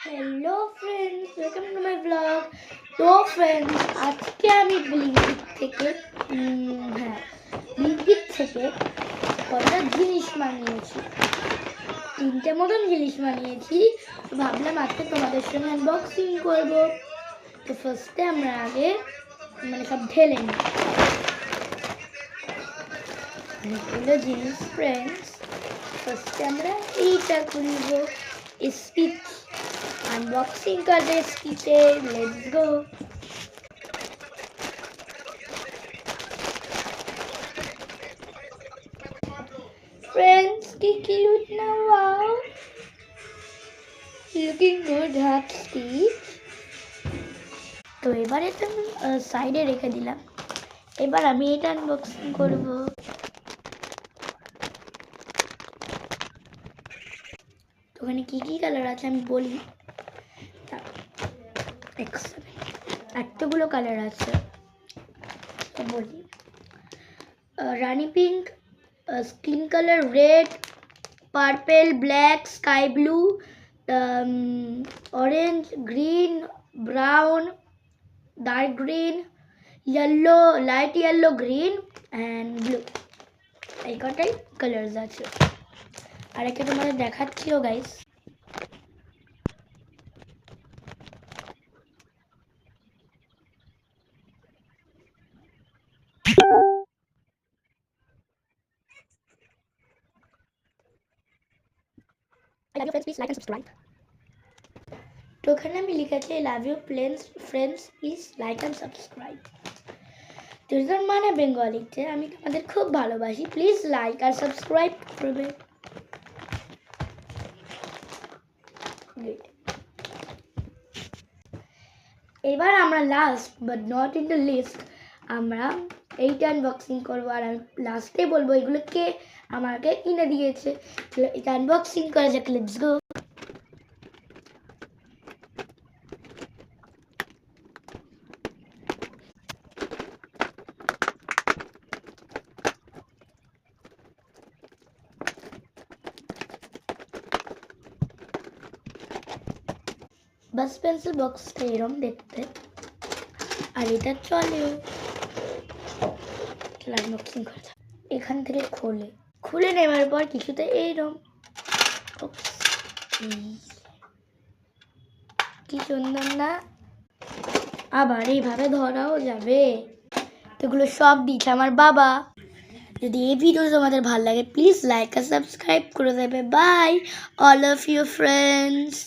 Hello friends, welcome to my blog. तो friends, আজকে আমি ব্লিঙ্কিট থেকে কটা জিনিস বানিয়েছি। তিনটে মতন জিনিস বানিয়েছি। তো ভাবলাম আজকে তোমাদের সঙ্গে আনবক্সিং করব। তো ফার্স্টে আমরা আগে সব ঢেলে নিই অনেকগুলো জিনিস। ফ্রেন্ডস, ফার্স্টে আমরা এইটা খুলব, স্টিচ अनबॉक्सिंग कर दे इसकी। Let's go. फ्रेंड्स, की क्यूट ना, wow, looking good half stitch. তো এবারে তো সাইডে রেখে দিলাম। এবার আমি এটা আনবক্সিং করব। তো ওখানে কি কি কালার আছে আমি বলি। এতগুলো কালার আছে তো বলি। Rani pink, skin colour red, purple, black, sky blue, orange, green, brown, dark green, yellow, light yellow, green and blue. এই কটাই কালার্স আছে। আর একে তোমাদের দেখাচ্ছিও guys. I love you friends, please like and subscribe. তো ওখানে আমি লিখেছি I love you friends, please like and subscribe। তো এটার মানে বেঙ্গলিতে আমি তোমাদের খুব ভালোবাসি, প্লিজ লাইক আর সাবস্ক্রাইব করবে। এবার আমরা last but not in the list আমরা এইটা আনবক্সিং করবো। আর আমি লাস্টে বলবো এগুলো কে আমাকে কিনে দিয়েছে। এটা আনবক্সিং করা যাক, লেটস গো। বাস পেন্সিল বক্সটা এরম দেখতে, আর এটা চলে আনবক্সিং করা যাক। এখান থেকে খুলে নেওয়ার পর কিছুতে এইরকম কি সুন্দর না, আবার এইভাবে ধরাও যাবে। এগুলো সব দিচ্ছে আমার বাবা। যদি এই ভিডিও তোমাদের ভালো লাগে প্লিজ লাইক আর সাবস্ক্রাইব করে দেবে। Bye all of you friends.